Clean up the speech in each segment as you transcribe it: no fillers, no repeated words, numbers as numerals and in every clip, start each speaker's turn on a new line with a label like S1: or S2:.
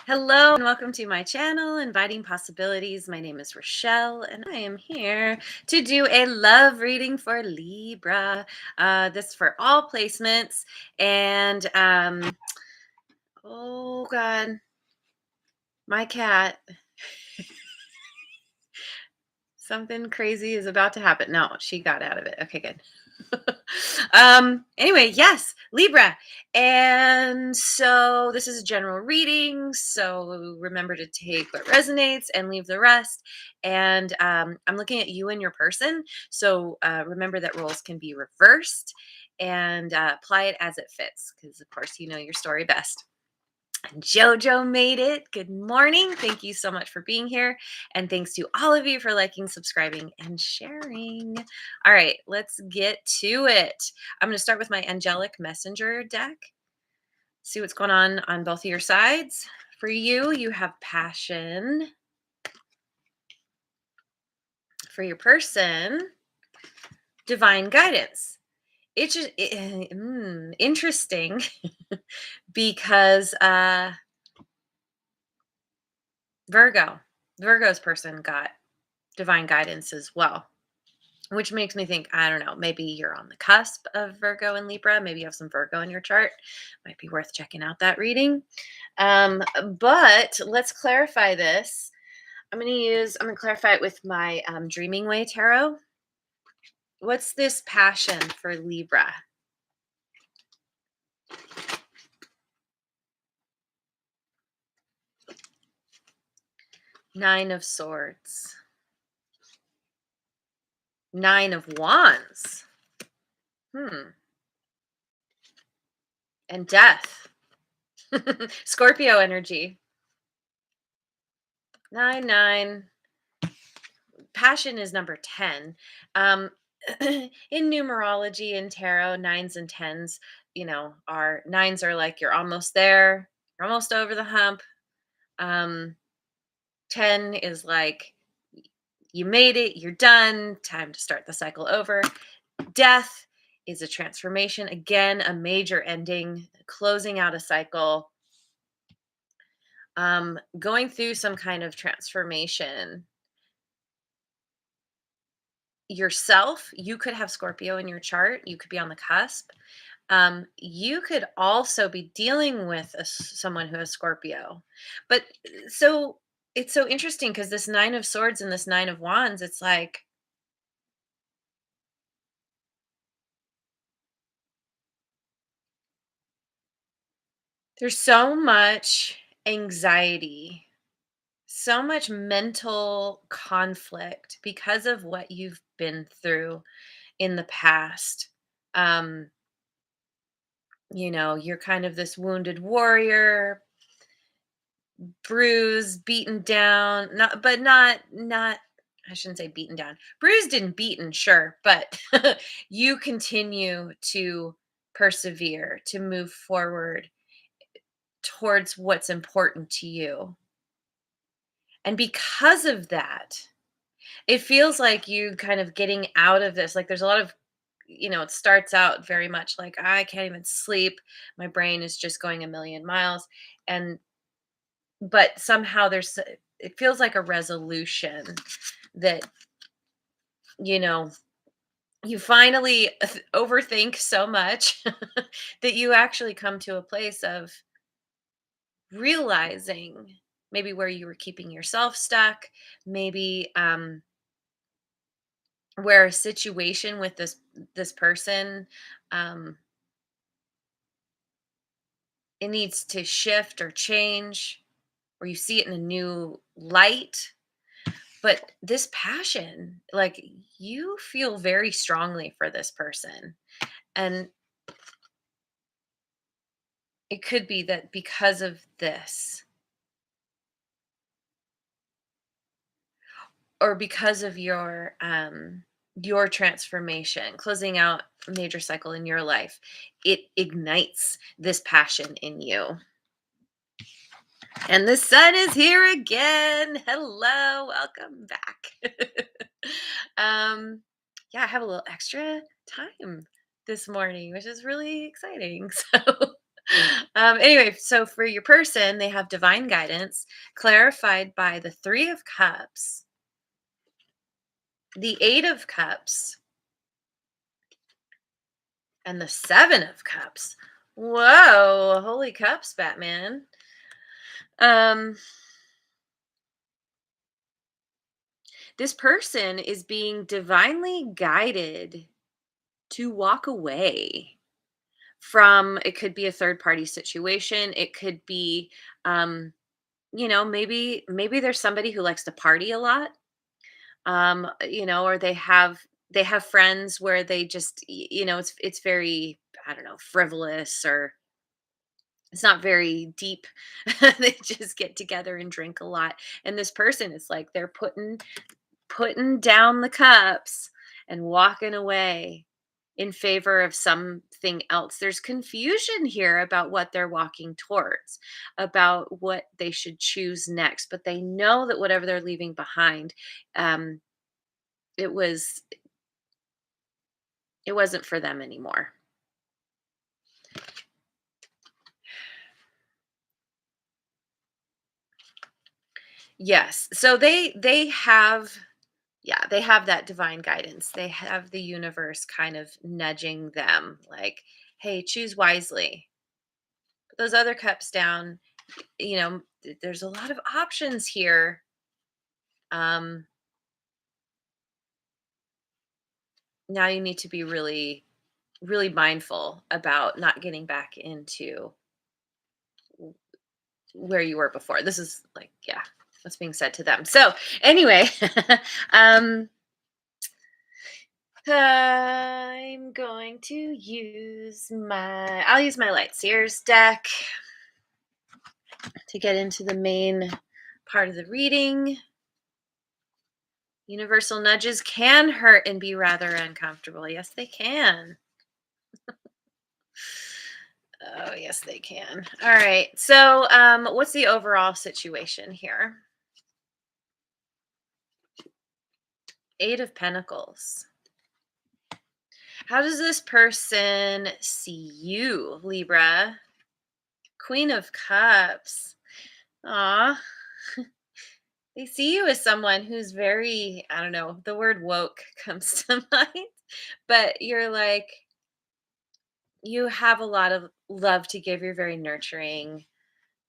S1: Hello and welcome to my channel, Inviting Possibilities. My name is Rochelle and I am here to do a love reading for Libra. This for all placements. And oh God, my cat, something crazy is about to happen. No, she got out of it. Okay, good. Anyway, yes, Libra. And so this is a general reading. So remember to take what resonates and leave the rest. And I'm looking at you and your person. So remember that roles can be reversed and apply it as it fits. Because, of course, you know your story best. Jojo made it. Good morning. Thank you so much for being here. And thanks to all of you for liking, subscribing, and sharing. All right, let's get to it. I'm going to start with my angelic messenger deck. See what's going on both of your sides. For you, you have passion. For your person, divine guidance. It's just interesting because Virgo's person got divine guidance as well, which makes me think, I don't know, maybe you're on the cusp of Virgo and Libra. Maybe you have some Virgo in your chart. Might be worth checking out that reading. But let's clarify this. I'm going to clarify it with my Dreaming Way Tarot. What's this passion for Libra? Nine of Swords. Nine of Wands. And Death. Scorpio energy. 9. Passion is number 10. In numerology and tarot, nines and tens, are nines are like you're almost there, you're almost over the hump. 10 is like you made it, you're done, time to start the cycle over. Death is a transformation, again, a major ending, closing out a cycle, going through some kind of transformation yourself. You could have Scorpio in your chart, you could be on the cusp. You could also be dealing with someone who has Scorpio. But so it's so interesting because this Nine of Swords and this Nine of Wands, it's like there's so much anxiety, so much mental conflict because of what you've been through in the past. Um, you're kind of this wounded warrior, bruised, beaten down, not I shouldn't say beaten down. Bruised and beaten, sure, but you continue to persevere, to move forward towards what's important to you. And because of that, it feels like you kind of getting out of this. Like there's a lot of, it starts out very much like I can't even sleep. My brain is just going a million miles. And but somehow it feels like a resolution that you know you finally overthink so much that you actually come to a place of realizing maybe where you were keeping yourself stuck, maybe where a situation with this person, um it needs to shift or change, or you see it in a new light. But this passion, like you feel very strongly for this person. And it could be that because of this, or because of your transformation, closing out a major cycle in your life, it ignites this passion in you. And the sun is here again. Hello, welcome back. um, yeah, I have a little extra time this morning, which is really exciting. So Anyway, so for your person, they have divine guidance clarified by the Three of Cups, the Eight of Cups, and the Seven of Cups. Whoa, holy cups, Batman. Um, this person is being divinely guided to walk away from, it could be a third party situation. It could be, um, maybe there's somebody who likes to party a lot, or they have friends where they just it's very, I don't know, frivolous, or it's not very deep. They just get together and drink a lot, and this person is like they're putting down the cups and walking away in favor of something else. There's confusion here about what they're walking towards, about what they should choose next, but they know that whatever they're leaving behind, um, it was it wasn't for them anymore. Yes. So they have, yeah, they have that divine guidance. They have the universe kind of nudging them like, "Hey, choose wisely. Put those other cups down." There's a lot of options here. Um Now you need to be really really mindful about not getting back into where you were before. This is like, yeah, what's being said to them. So, anyway, um I'm going to I'll use my light seers deck to get into the main part of the reading. Universal nudges can hurt and be rather uncomfortable. Yes, they can. Oh, yes, they can. All right. So, what's the overall situation here? Eight of Pentacles. How does this person see you, Libra? Queen of Cups. Aw. They see you as someone who's very, I don't know, the word woke comes to mind, but you're like, you have a lot of love to give. You're very nurturing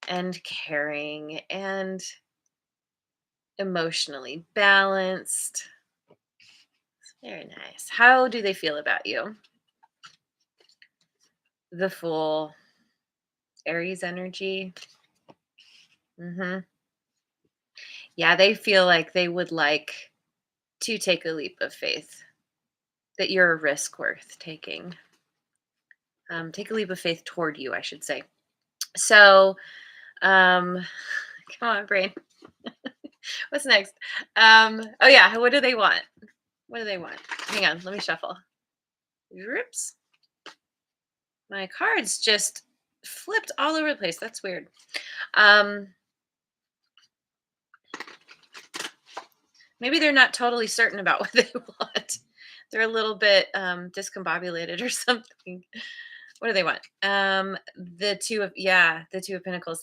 S1: and caring and emotionally balanced. Very nice. How do they feel about you? The Fool, Aries energy. Hmm. Yeah, they feel like they would like to take a leap of faith, that you're a risk worth taking. Take a leap of faith toward you, I should say. So, um, come on, brain. What's next? Oh yeah, what do they want? What do they want? Hang on, let me shuffle. Oops. My cards just flipped all over the place. That's weird. Um, Maybe they're not totally certain about what they want. They're a little bit discombobulated or something. What do they want? The two of Pentacles.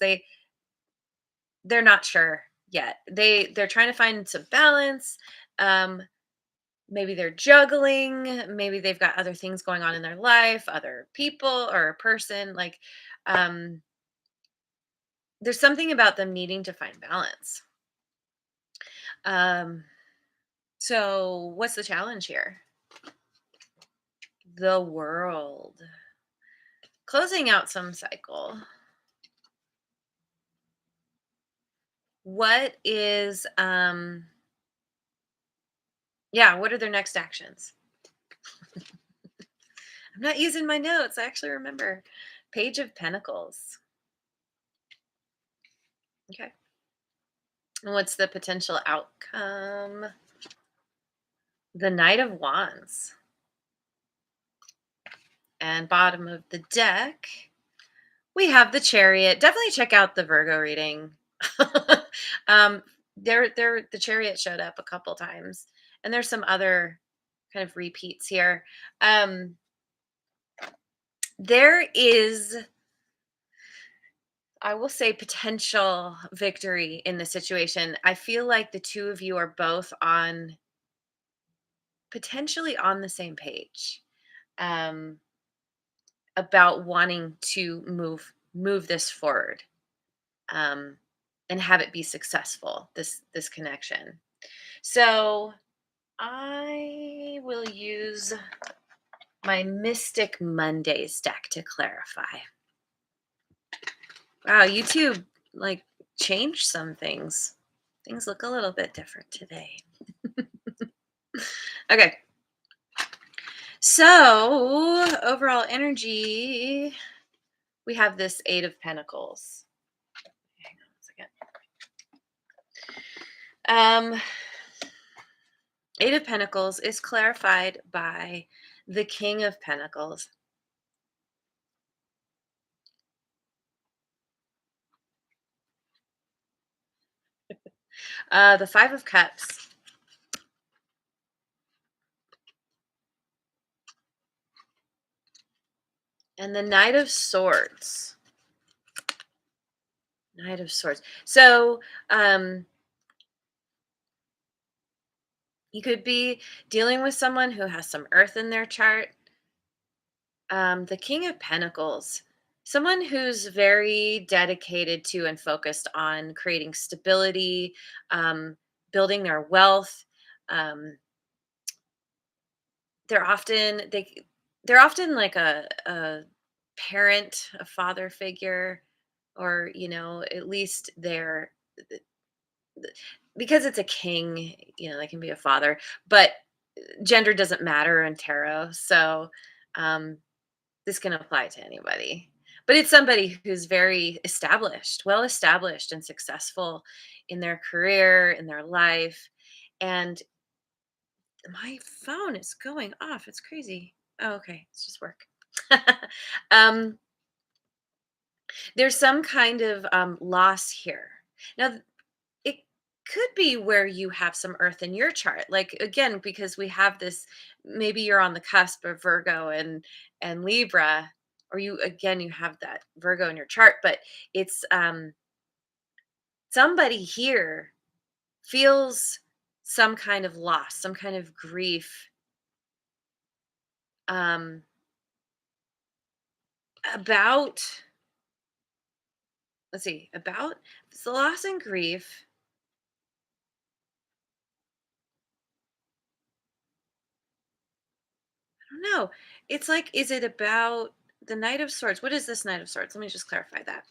S1: They're not sure yet. They're trying to find some balance. Um, Maybe they're juggling. Maybe they've got other things going on in their life, other people or a person. Like, um, there's something about them needing to find balance. Um, so what's the challenge here? The World. Closing out some cycle. What is yeah, what are their next actions? I'm not using my notes. I actually remember. Page of Pentacles. Okay. And what's the potential outcome? The Knight of Wands. And bottom of the deck, we have the Chariot. Definitely check out the Virgo reading. um, the Chariot showed up a couple times, and there's some other kind of repeats here. There is I will say potential victory in the situation. I feel like the two of you are both on potentially on the same page um, about wanting to move this forward, um, and have it be successful. This connection. So I will use my Mystic Mondays deck to clarify. Wow, you two like changed some things. Things look a little bit different today. Okay. So, overall energy, we have this 8 of Pentacles. Hang on a second. 8 of Pentacles is clarified by the King of Pentacles. The 5 of Cups. And the Knight of Swords. Knight of Swords. So, you could be dealing with someone who has some earth in their chart. The King of Pentacles, someone who's very dedicated to and focused on creating stability, um, building their wealth. Um, they're often they're often like a parent, a father figure, or at least they're because it's a king. They can be a father, but gender doesn't matter in tarot. So um, this can apply to anybody. But it's somebody who's very established, well established and successful in their career, in their life. And my phone is going off. It's crazy. Oh, okay. It's just work. um, there's some kind of loss here. Now, it could be where you have some earth in your chart. Like again, because we have this, maybe you're on the cusp of Virgo and Libra, or you have that Virgo in your chart, but it's somebody here feels some kind of loss, some kind of grief, um about let's see, about it's the loss and grief. I don't know. It's like, is it about the Knight of Swords? What is this Knight of Swords? Let me just clarify that.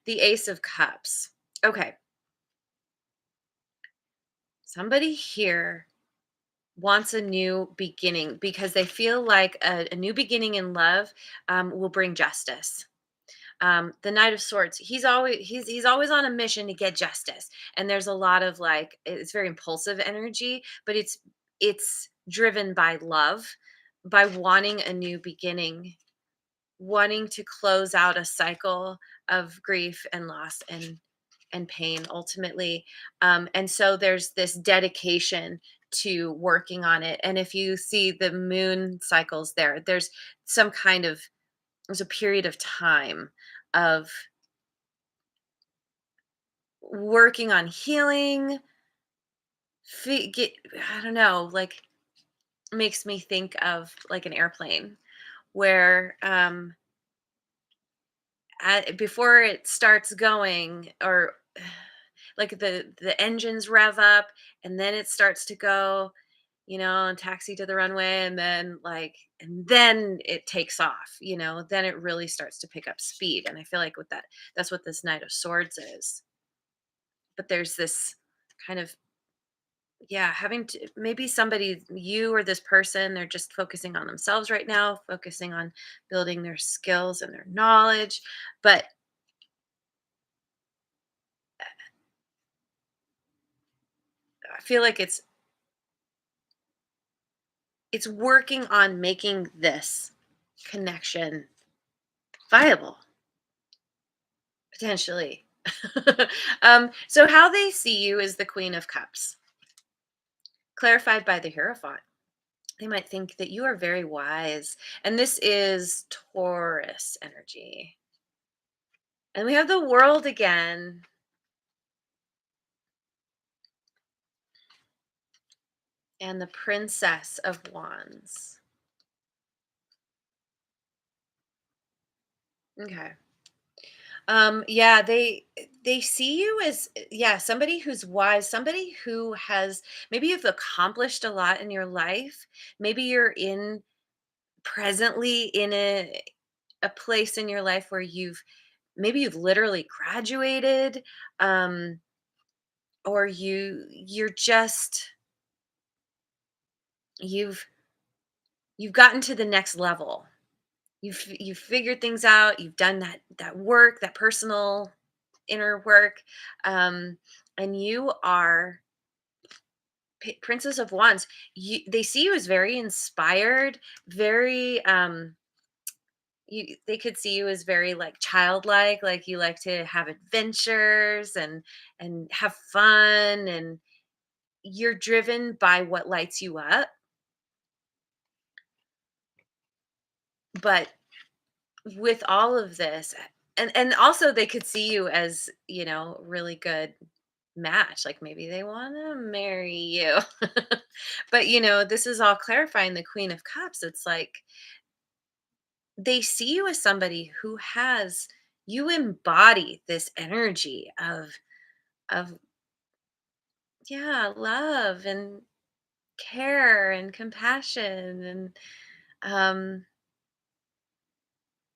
S1: The Ace of Cups. Okay. Somebody here wants a new beginning because they feel like a new beginning in love will bring justice. The Knight of Swords, he's always on a mission to get justice, and there's a lot of like it's very impulsive energy, but it's driven by love, by wanting a new beginning, wanting to close out a cycle of grief and loss and pain ultimately. And so there's this dedication to working on it. And if you see the moon cycles there's some kind of there's a period of time of working on healing. Get, I don't know, like makes me think of like an airplane where before it starts going, or like the engines rev up and then it starts to go, and taxi to the runway, and then it takes off, then it really starts to pick up speed. And I feel like with that, that's what this Knight of Swords is. But there's this kind of, yeah, having to, maybe somebody, you or this person, they're just focusing on themselves right now, focusing on building their skills and their knowledge. But I feel like it's working on making this connection viable, potentially. So how they see you is the Queen of Cups, clarified by the Hierophant. They might think that you are very wise, and this is Taurus energy. And we have the World again. And the Princess of Wands. Okay. Yeah, they see you as yeah, somebody who's wise, somebody who has maybe you've accomplished a lot in your life. Maybe you're in presently in a place in your life where you've literally graduated, um, or you're just you've you've gotten to the next level. You've figured things out. You've done that work, that personal inner work, um, and you are Princess of Wands. They see you as very inspired, very they could see you as very like childlike, like you like to have adventures and have fun, and you're driven by what lights you up. But with all of this, and also they could see you as, really good match, like maybe they want to marry you. But this is all clarifying the Queen of Cups. It's like they see you as somebody who has you embody this energy of yeah, love and care and compassion, and um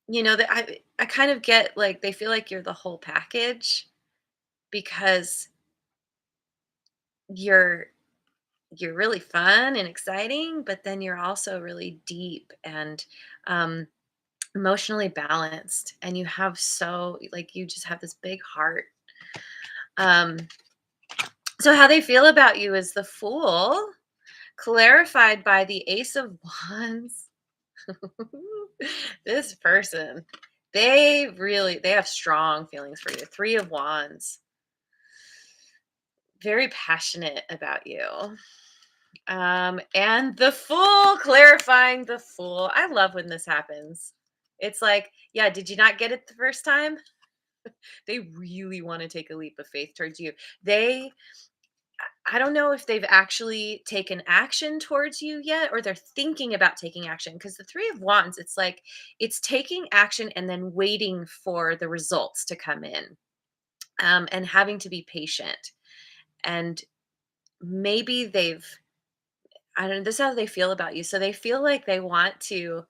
S1: that I kind of get like they feel like you're the whole package because you're you're really fun and exciting, but then you're also really deep and um emotionally balanced, and you have so like you just have this big heart. um so how they feel about you is the Fool, clarified by the Ace of Wands. This person, they have strong feelings for you. Three of Wands, very passionate about you. And the Fool, clarifying the Fool. I love when this happens. It's like, yeah, did you not get it the first time? They really want to take a leap of faith towards you. They I don't know if they've actually taken action towards you yet, or they're thinking about taking action, because the Three of Wands, it's like it's taking action and then waiting for the results to come in, and having to be patient. And maybe I don't know, this is how they feel about you. So they feel like they want to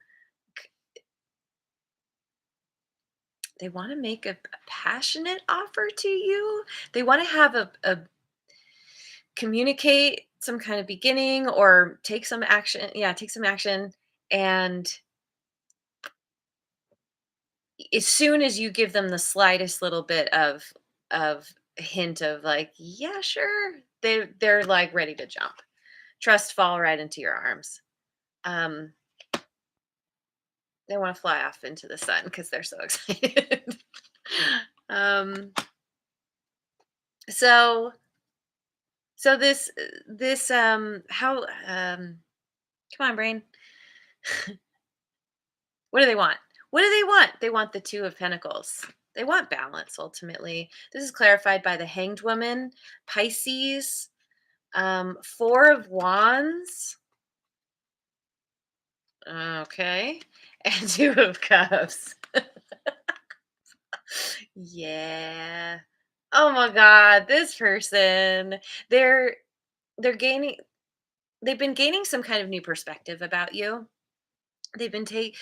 S1: make a passionate offer to you. They want to have a communicate some kind of beginning or take some action. Yeah, take some action. And as soon as you give them the slightest little bit of hint of like, yeah, sure, they're like ready to jump. Trust fall right into your arms. Um, they want to fly off into the sun because they're so excited. um, so this how come on, brain. What do they want? What do they want? They want the Two of Pentacles. They want balance ultimately. This is clarified by the Hanged Woman, Pisces, Four of Wands. Okay. And Two of Cups. Yeah. Oh my god, this person, they're they're gaining they've been gaining some kind of new perspective about you. They've been take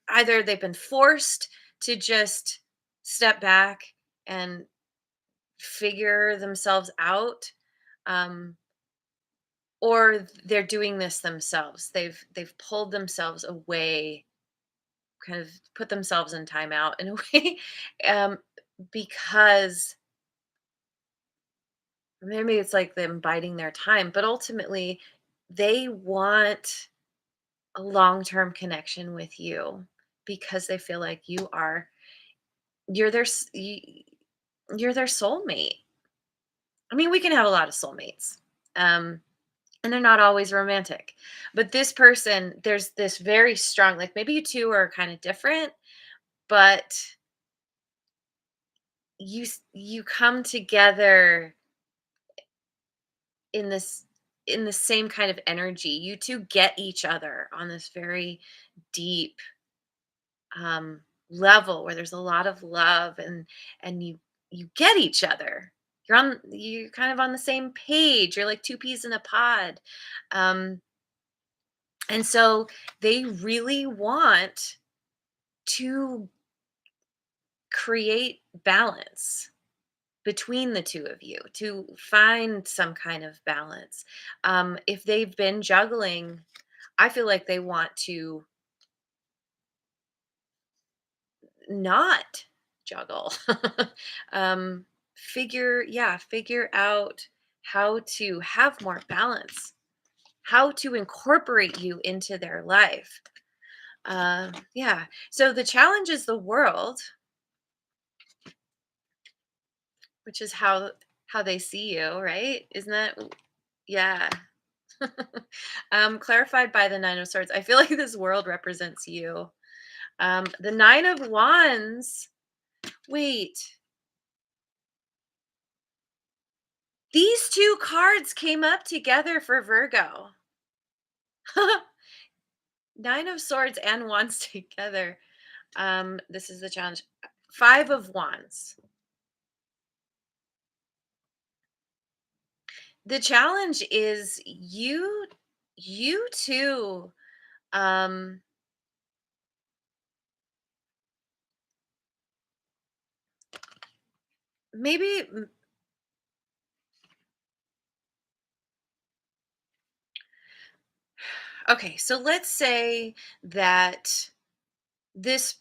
S1: either they've been forced to just step back and figure themselves out, um, or they're doing this themselves. They've pulled themselves away, kind of put themselves in timeout in a way, um, because maybe it's like them biding their time, but ultimately they want a long-term connection with you because they feel like you're their s- y- you're their soulmate. I mean, we can have a lot of soulmates. Um, and they're not always romantic. But this person, there's this very strong, like maybe you two are kind of different, but you come together in this in the same kind of energy. You two get each other on this very deep um level where there's a lot of love, and you get each other. You're kind of on the same page. You're like two peas in a pod. Um and so they really want to create balance between the two of you, to find some kind of balance. If they've been juggling, I feel like they want to not juggle. um, figure out how to have more balance, how to incorporate you into their life. Yeah. So the challenge is the world, which is how they see you, right? Isn't that yeah. Clarified by the Nine of Swords. I feel like this world represents you. The Nine of Wands. Wait, these two cards came up together for Virgo. Nine of Swords and Wands together. This is the challenge. Five of Wands. The challenge is you two um maybe okay, so let's say that this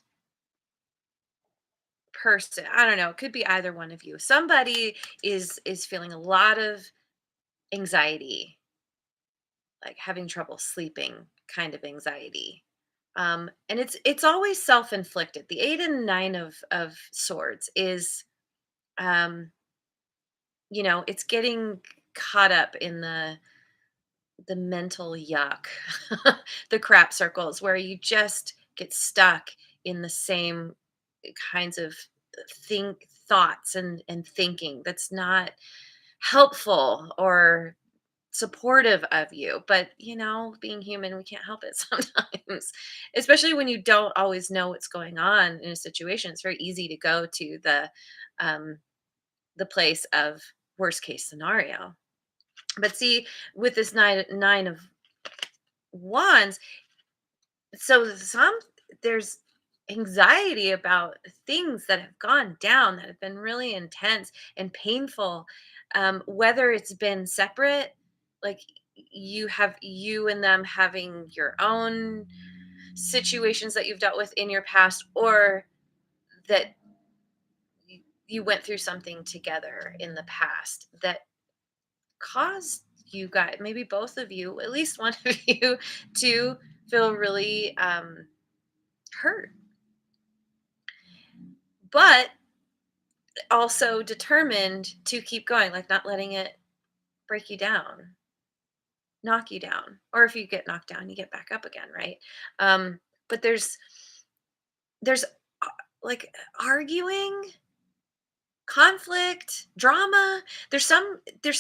S1: person, I don't know, it could be either one of you. Somebody is feeling a lot of anxiety, like having trouble sleeping kind of anxiety. And it's always self-inflicted. The 8 and 9 of swords is um it's getting caught up in the mental yuck, the crap circles where you just get stuck in the same kinds of thoughts and thinking that's not helpful or supportive of you. But being human, we can't help it sometimes, especially when you don't always know what's going on in a situation. It's very easy to go to um the place of worst case scenario. But see, with this nine of wands, so there's anxiety about things that have gone down that have been really intense and painful, whether it's been separate, like you and them having your own situations that you've dealt with in your past, or that you went through something together in the past that caused you guys, maybe both of you, at least one of you, to feel really hurt, but also determined to keep going, like not letting it break you down, knock you down. Or if you get knocked down, you get back up again, right? But there's like arguing, conflict, drama. There's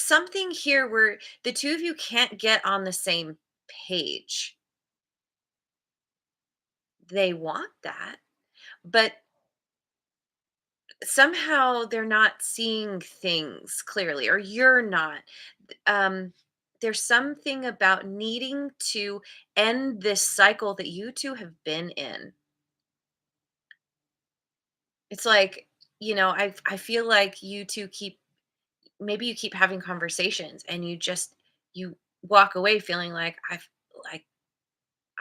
S1: something here where the two of you can't get on the same page. They want that, but somehow they're not seeing things clearly, or you're not. um there's something about needing to end this cycle that you two have been in. It's like, I feel like you two keep, maybe you keep having conversations and you walk away feeling like like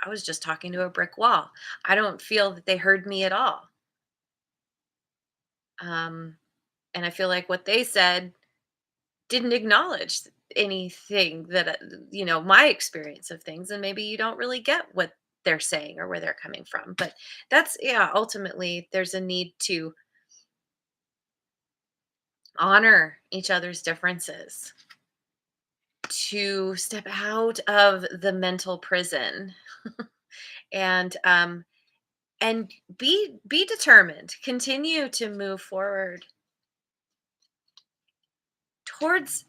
S1: I was just talking to a brick wall. I don't feel that they heard me at all. um and I feel like what they said didn't acknowledge anything that my experience of things, and maybe you don't really get what they're saying or where they're coming from. But that's, yeah, ultimately there's a need to honor each other's differences, to step out of the mental prison, and and be determined, continue to move forward, towards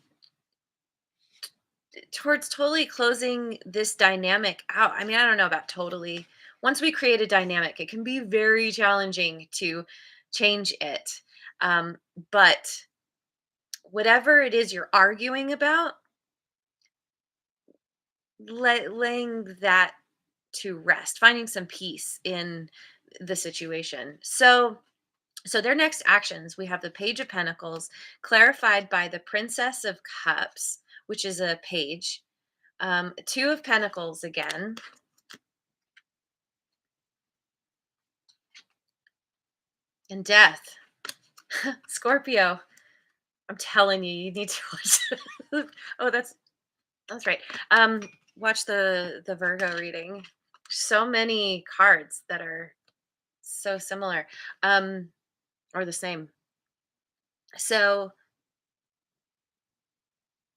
S1: totally closing this dynamic out. I mean, I don't know about totally. Once we create a dynamic, it can be very challenging to change it. Um, but whatever it is you're arguing about, laying that to rest, finding some peace in the situation. So their next actions, we have the Page of Pentacles clarified by the Princess of Cups, which is a page. Two of Pentacles again, and Death. Scorpio. I'm telling you, you need to watch. Oh, that's right. Um, Watch the Virgo reading. So many cards that are so similar, um, or the same. So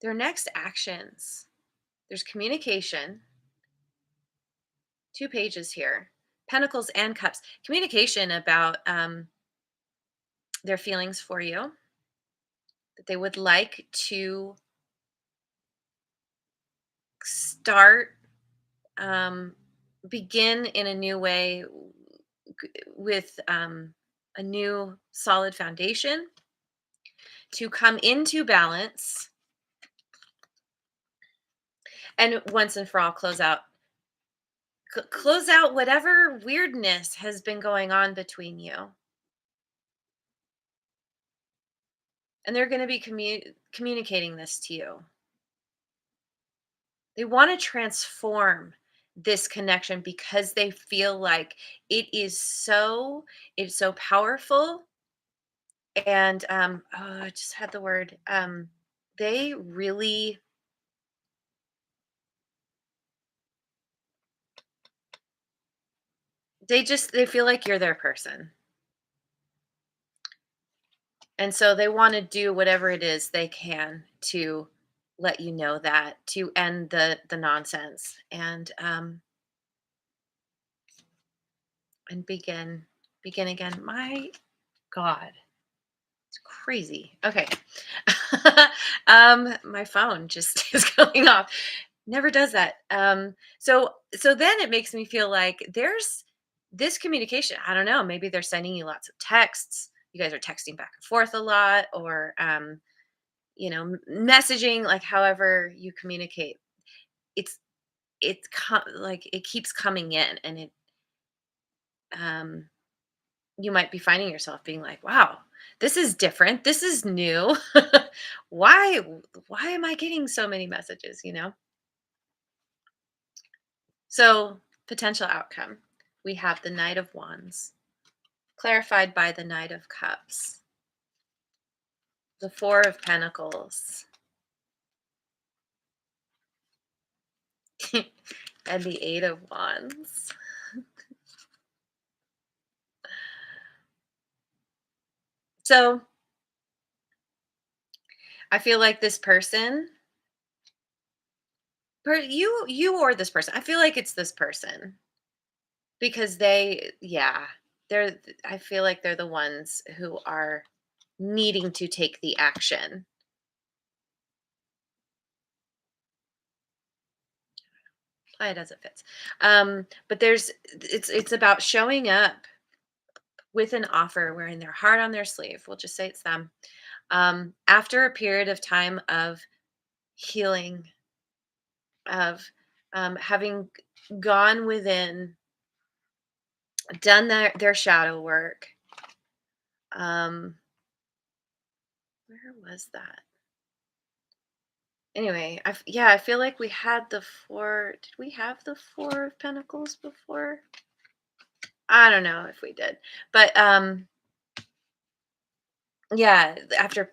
S1: their next actions. There's communication. Two pages here. Pentacles and Cups. Communication about their feelings for you. That they would like to start, um, begin in a new way, with a new solid foundation to come into balance and once and for all close out whatever weirdness has been going on between you. And they're going to be communicating this to you. They want to transform this connection because they feel like it's so powerful. And oh, I just had the word. They really, they feel like you're their person. And so they want to do whatever it is they can to let you know that, to end the nonsense, and begin again. My God, it's crazy. Okay. My phone just is going off. Never does that. So then it makes me feel like there's this communication. I don't know. Maybe they're sending you lots of texts. You guys are texting back and forth a lot, or messaging, like however you communicate. It's like it keeps coming in, and um, you might be finding yourself being like, "Wow, this is different. This is new. why why am I getting so many messages?" So, potential outcome. We have the Knight of Wands, clarified by the Knight of Cups, the Four of Pentacles, and the Eight of Wands. So, I feel like this person, you or this person, I feel like it's this person because they're I feel like they're the ones who are needing to take the action. Apply it as it fits. But it's about showing up with an offer, wearing their heart on their sleeve. We'll just say it's them. After a period of time of healing, of having gone within, done their shadow work. Where was that? Anyway, I feel like we had the four. Did we have the Four of Pentacles before? I don't know if we did, but yeah, after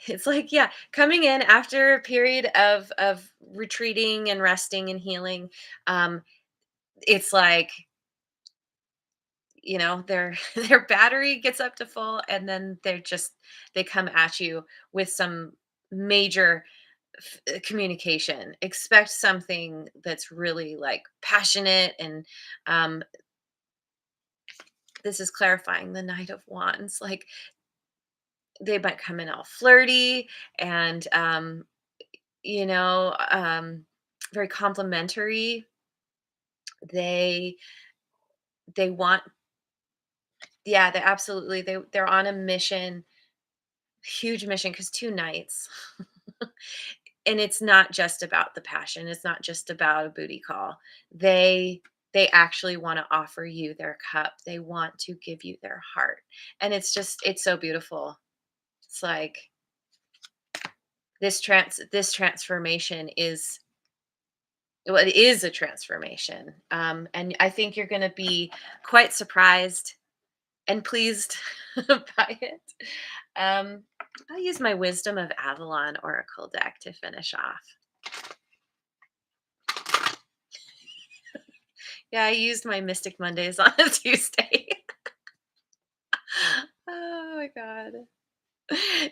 S1: it's like, yeah, coming in after a period of retreating and resting and healing, um, it's like, their their battery gets up to full, and then they come at you with some major communication. Expect something that's really like passionate, and um this is clarifying the Knight of Wands. Like they might come in all flirty and you know, very complimentary. They they want, yeah, they absolutely, they're on a mission, huge mission, because 2 nights. And it's not just about the passion. It's not just about a booty call. They they actually want to offer you their cup. They want to give you their heart. And it's so beautiful. It's like this transformation is, well, it is a transformation. And I think you're going to be quite surprised and pleased by it. Um, I'll use my Wisdom of Avalon Oracle deck to finish off. Yeah, I used my Mystic Mondays on a Tuesday. Oh my god.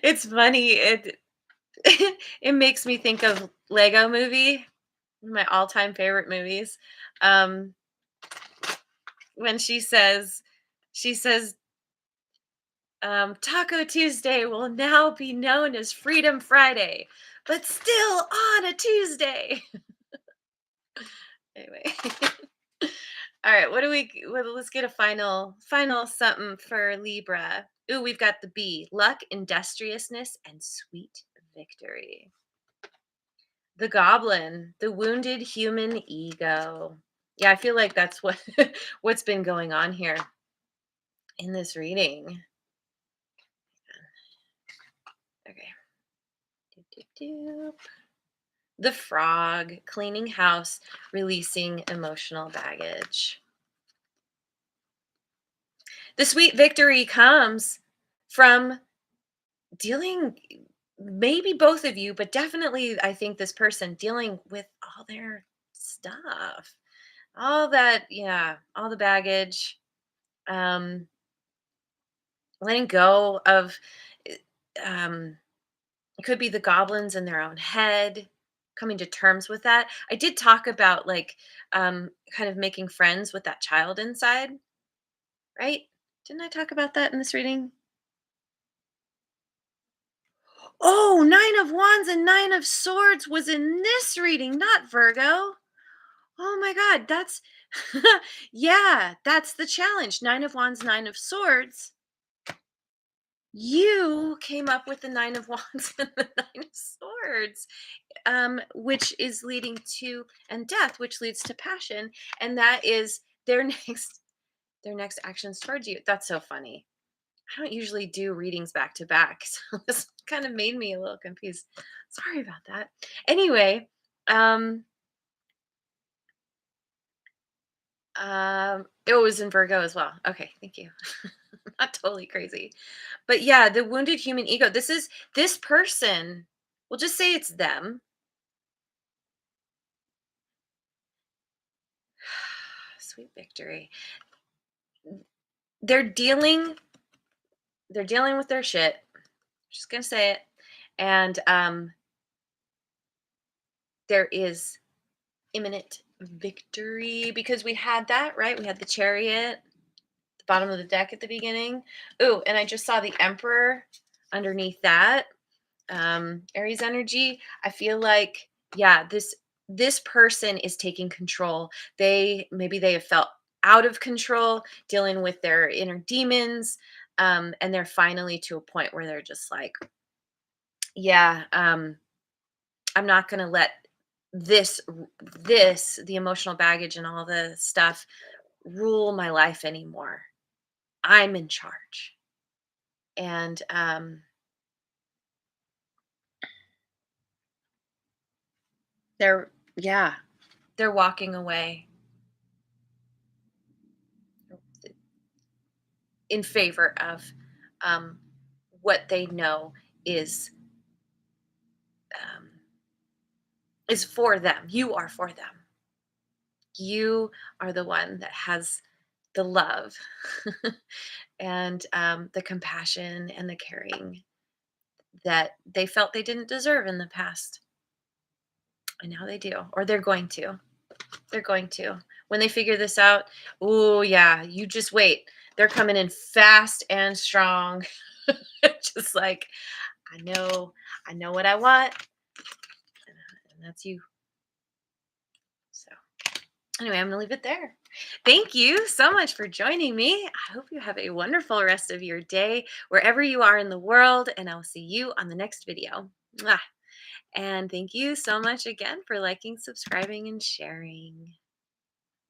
S1: It's funny. It makes me think of Lego Movie, one of my all-time favorite movies. Um, when she says, Taco Tuesday will now be known as Freedom Friday, but still on a Tuesday. Anyway. All right, let's get a final something for Libra. Ooh, we've got the B, luck, industriousness, and sweet victory. The Goblin, the wounded human ego. Yeah, I feel like that's what what's been going on here in this reading. Okay. Doop, doop, doop. The Frog, cleaning house, releasing emotional baggage. The sweet victory comes from dealing, maybe both of you, but definitely I think this person dealing with all their stuff. All that, yeah, all the baggage. Um letting go of eh, um it could be the goblins in their own head, coming to terms with that. I did talk about like kind of making friends with that child inside, right? Didn't I talk about that in this reading? Oh, 9 of Wands and 9 of Swords was in this reading, not Virgo. Oh my God, that's yeah, that's the challenge. 9 of Wands, 9 of Swords. You came up with the 9 of Wands and the 9 of Swords, which is leading to and death, which leads to passion, and that is their next actions towards you. That's so funny. I don't usually do readings back to back, so this kind of made me a little confused. Sorry about that. Anyway, um, it was in Virgo as well. Okay, thank you. Not totally crazy, but yeah, the wounded human ego. This person. We'll just say it's them. Sweet victory. They're dealing. They're dealing with their shit. Just gonna say it, and there is imminent victory because we had that, right? We had the Chariot, the bottom of the deck at the beginning. Ooh, and I just saw the Emperor underneath that. Aries energy. I feel like, yeah, this person is taking control. Maybe they have felt out of control, dealing with their inner demons, and they're finally to a point where they're just like, yeah, I'm not gonna let this the emotional baggage and all the stuff rule my life anymore. I'm in charge. And they're yeah, they're walking away in favor of um, what they know is um, is for them. You are for them. You are the one that has the love and the compassion and the caring that they felt they didn't deserve in the past. And now they do, or they're going to. They're going to. When they figure this out, oh, yeah, you just wait. They're coming in fast and strong. Just like, I know what I want, and that's you. So anyway, I'm gonna leave it there. Thank you so much for joining me. I hope you have a wonderful rest of your day wherever you are in the world, and I will see you on the next video. Mwah. And thank you so much again for liking, subscribing, and sharing.